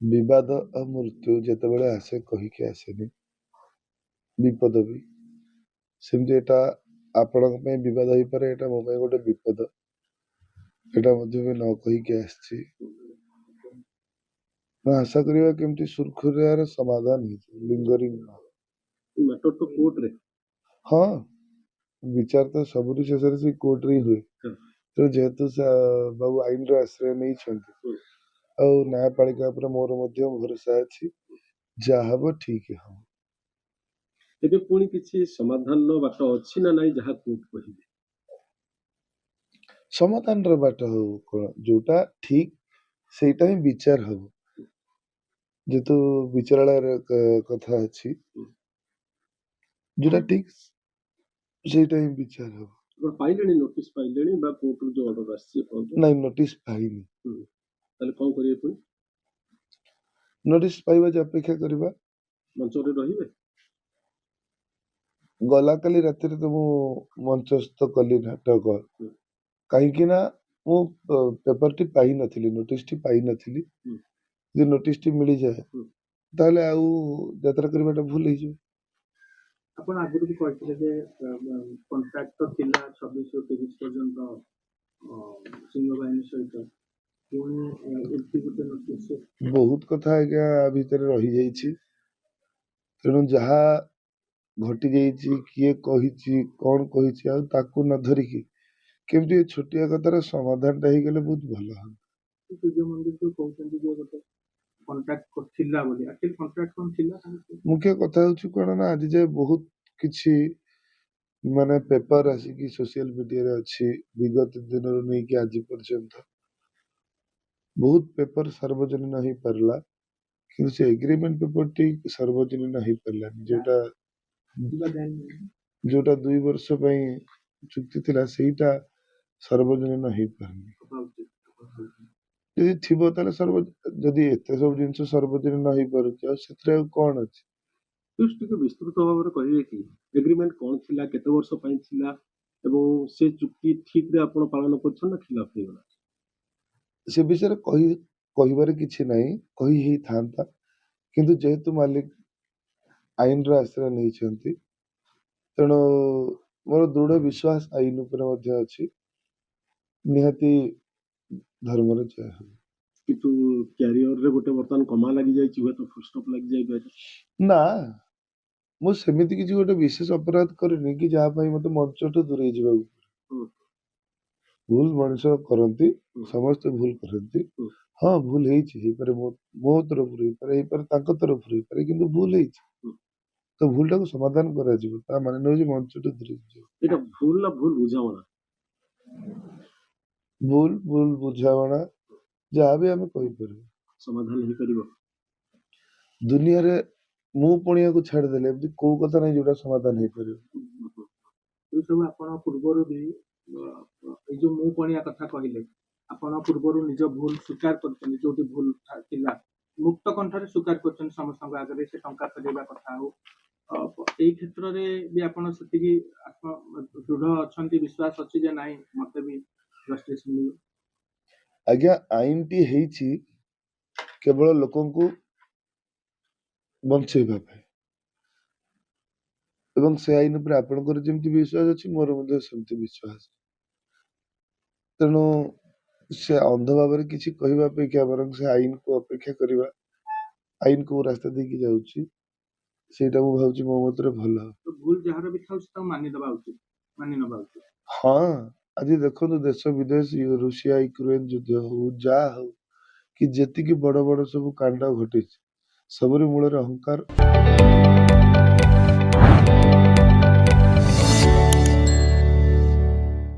ବିବାଦ ଆଉ ମୃତ୍ୟୁ ଯେତେବେଳେ ଆସେ କହିକି ଆସେନି, ବିପଦ ବି ସେମିତି। ଏଟା ଆପଣଙ୍କ ପାଇଁ ବିବାଦ ହେଇପାରେ, ଏଟା ମୋ ପାଇଁ ଗୋଟେ ବିପଦ। ଏଟା ମଧ୍ୟ ବି ନ କହିକି ଆସିଛି। ମୁଁ ଆଶା କରିବା କେମିତି ସୁରୁଖୁରୁରେ ସମାଧାନ ହେଇଯିବ, ଲିଙ୍ଗରିଂ ନ ହଉ। ମ୍ୟାଟର ତ କୋର୍ଟରେ। ହଁ, ବିଚାର ତ ସବୁଠି ଶେଷରେ ସେ କୋର୍ଟରେ ହିଁ ହୁଏ। ତେଣୁ ଯେହେତୁ ବାବୁ ଆଇନର ଆଶ୍ରୟ ନେଇଛନ୍ତି, ଆଉ ନ୍ୟାୟପାଳିକା ଉପରେ ମୋର ମଧ୍ୟ ଭରସା ଅଛି, ଯାହା ହବ ଠିକ ହବ। ଏବେ ପୁଣି କିଛି ସମାଧାନର ବାଟ ଅଛି ନା ନାଇଁ, ଯାହା କୋର୍ଟ କହିବେ? ସମାଧାନର ବାଟ ହଉ କଣ, ଯୋଉଟା ଠିକ ସେଇଟା ହିଁ ବିଚାର ହବ। ଯେହେତୁ ବିଚାରାଳୟର କଥା ଅଛି, ଯୋଉଟା ଠିକ ସେଇଟା ହିଁ ବିଚାର ହବ। ଆପଣ ପାଇଲେଣି, ନୋଟିସ ପାଇଲେଣି ବା କୋର୍ଟରୁ ଯୋଉ ଅର୍ଡର ଆସିଛି ଆପଣଙ୍କୁ? ନାଇଁ, ନୋଟିସ ପାଇନି। ତାହେଲେ କଣ କରିବେ ପୁଣି? ନୋଟିସ ପାଇବା ଯେ ଅପେକ୍ଷା କରିବା। ମଞ୍ଚରେ ରହିବେ? ଗଲାକାଲି ରାତିରେ ତ ମୁଁ ମଞ୍ଚସ୍ଥ କଲି ନାଟକ, କାହିଁକି ନା ମୁଁ ପେପରଟି ପାଇନଥିଲି, ନୋଟିସଟି ପାଇନଥିଲି। ଯଦି ନୋଟିସଟି ମିଳିଯାଏ ତାହେଲେ ଆଉ ଯାତ୍ରା କରିବାଟା ଭୁଲ ହେଇଯିବ। ଆପଣ ଆଗରୁ ବି କହିଥିଲେ ଯେ କଣ୍ଟ୍ରାକ୍ଟ ତ ଥିଲା 26ରୁ 30 ପର୍ଯ୍ୟନ୍ତ ସିଂହବାହିନୀ ସହିତ, ପୁଣି ଏମିତି ଗୋଟେ ନୋଟିସ୍। ବହୁତ କଥା ଆଜ୍ଞା ଭିତରେ ରହିଯାଇଛି। ତେଣୁ ଯାହା ଘଟି ଯାଇଛି, କିଏ କହିଛି, କଣ କହିଛି, ଆଉ ତାକୁ ନ ଧରିକି କେମିତି ଏ ଛୋଟିଆ କଥାର ସମାଧାନଟା ହେଇଗଲେ ବହୁତ ଭଲ ହବ। ସୂର୍ଯ୍ୟ ମନ୍ଦିର ଯୋଉ କହୁଛନ୍ତି ଯେ ଗୋଟେ କଣ୍ଟ୍ରାକ୍ଟ ଥିଲା ବୋଲି, ଆକ୍ଚୁଆଲି କଣ୍ଟ୍ରାକ୍ଟ କଣ ଥିଲା? ମୁଖ୍ୟ କଥା ହଉଛି କଣ ନା, ଆଜି ଯାଏ ବହୁତ କିଛି ମାନେ ପେପର ଆସିକି ସୋସିଆଲ ମିଡିଆରେ ଅଛି, ବିଗତ ଦିନରୁ ନେଇକି ଆଜି ପର୍ଯ୍ୟନ୍ତ ବହୁତ ପେପର ସାର୍ବଜନୀନ ହେଇପାରିଲା, କିନ୍ତୁ ସେ ଏଗ୍ରିମେଣ୍ଟ ପେପରଟି ସାର୍ବଜନୀନ ହେଇପାରିଲାନି। ଯୋଉଟା 2 ବର୍ଷ ପାଇଁ ଚୁକ୍ତି ଥିଲା, ସେଇଟା ସାର୍ବଜନୀନ ହେଇପାରୁନି। ଯଦି ଥିବ ତାହେଲେ ଯଦି ଏତେ ସବୁ ଜିନିଷ ସାର୍ବଜନୀନ ହେଇପାରୁଛି, ଆଉ ସେଥିରେ ଆଉ କଣ ଅଛି? ଟିକେ ବିସ୍ତୃତ ଭାବରେ କହିବେ କି ଏଗ୍ରିମେଣ୍ଟ କଣ ଥିଲା, କେତେ ବର୍ଷ ପାଇଁ ଥିଲା, ଏବଂ ସେ ଚୁକ୍ତି ଠିକରେ ଆପଣ ପାଳନ କରୁଛନ୍ତି ନା ଖିଲାଫ ହେଇଗଲା? ସେ ବିଷୟରେ କହିବାରେ କିଛି ନାହିଁ, କହି ହେଇଥାନ୍ତା, କିନ୍ତୁ ଯେହେତୁ ମାଲିକ ଆଇନର ଆଶ୍ରୟ ନେଇଛନ୍ତି, ତେଣୁ ମୋର ଦୃଢ ବିଶ୍ୱାସ ଆଇନ ଉପରେ ମଧ୍ୟ ଅଛି, ନିହାତି ଧର୍ମର ଜୟ ହବ। କିନ୍ତୁ କ୍ୟାରିୟରରେ ଗୋଟେ ବର୍ତ୍ତମାନ କମା ଲାଗିଯାଇଛି, ହୁଏତ ଫୁଲ୍ ଷ୍ଟପ୍ ଲାଗିଯାଇପାରେ। ନା, ମୁଁ ସେମିତି କିଛି ଗୋଟେ ବିଶେଷ ଅପରାଧ କରିନି କି ଯାହା ପାଇଁ ମତେ ମଞ୍ଚଠୁ ଦୂରେଇ ଯିବାକୁ ପଡେ। ଭୁଲ ମଣିଷ କରନ୍ତି, ସମସ୍ତେ ଭୁଲ କରନ୍ତି। ହଁ, ଭୁଲ ହେଇଛି, ହେଇପାରେ ମୋ ତରଫରୁ ହେଇପାରେ ତାଙ୍କ ତରଫରୁ ହେଇପାରେ, କିନ୍ତୁ ଭୁଲ ହେଇଛି। ତ ଭୁଲଟାକୁ ସମାଧାନ କରାଯିବ, ତା ମାନେ ନୁହେଁ ଯେ ମଞ୍ଚଠୁ ଦୂରେଇ ଯିବ। ଏଇଟା ଭୁଲ ନା ଭୁଲ ବୁଝାମଣା? ଭୁଲ ବୁଝାମଣା ଯାହା ବି ଆମେ କହିପାରିବୁ, ସମାଧାନ ହେଇପାରିବ। ଦୁନିଆରେ ମୁଁ ପଣିଆକୁ ଛାଡିଦେଲେ ଏମିତି କୋଉ କଥା ନାହିଁ ଯୋଉଟା ସମାଧାନ ହେଇପାରିବ। ଏଇ ସବୁ ଆପଣ ପୂର୍ବରୁ ବି ଏଇ ଯୋଉ ମୁଁ ପଣିଆ କଥା କହିଲେ, ଆପଣ ପୂର୍ବରୁ ନିଜ ଭୁଲ ସ୍ୱୀକାର କରିଛନ୍ତି, ଯୋଉଠି ଭୁଲ ଥିଲା ମୁକ୍ତ କଣ୍ଠରେ ସ୍ୱୀକାର କରିଛନ୍ତି ସମସ୍ତଙ୍କ ଆଗରେ, ସେ ଟଙ୍କା ଫେରାଇବା କଥା ହଉ, ଏଇ କ୍ଷେତ୍ରରେ ବି ଆପଣ ସେତିକି ଦୃଢ ଅଛନ୍ତି, ବିଶ୍ୱାସ ଅଛି ଯେ ନାଇଁ ମତେ ବି ଜଷ୍ଟିସ ମିଳିବ? ଆଜ୍ଞା, ଆଇନଟି ହେଇଛି କେବଳ ଲୋକଙ୍କୁ ବଞ୍ଚେଇବା ପାଇଁ, ଏବଂ ସେ ଆଇନ ଉପରେ ଆପଣଙ୍କର ଯେମିତି ବିଶ୍ୱାସ ଅଛି, ମୋର ମଧ୍ୟ ସେମିତି ବିଶ୍ୱାସ। ତେଣୁ ସେ ଅନ୍ଧ ଭାବରେ କିଛି କହିବା ଅପେକ୍ଷା ବରଂ ସେ ଆଇନକୁ ଅପେକ୍ଷା କରିବା, ଆଇନ କୋଉ ରାସ୍ତା ଦେଇକି ଯାଉଛି ସେଇଟା ମୁଁ ଭାବୁଛି ମୋ ମତରେ ଭଲ। ଭୁଲ ଯାହାର ବି ଥାଉଛି ତାକୁ ମାନିଦବା ଉଚିତ, ମାନି ନବା ଉଚିତ। ହଁ, ଆଜି ଦେଖନ୍ତୁ ଦେଶ ବିଦେଶ, ରୁଷିଆ ୟୁକ୍ରେନ ଯୁଦ୍ଧ ହଉ, ଯାହା ହଉ, କି ଯେତିକି ବଡ ବଡ ସବୁ କାଣ୍ଡ ଘଟିଛି, ସବୁରି ମୂଳରେ ଅହଙ୍କାର।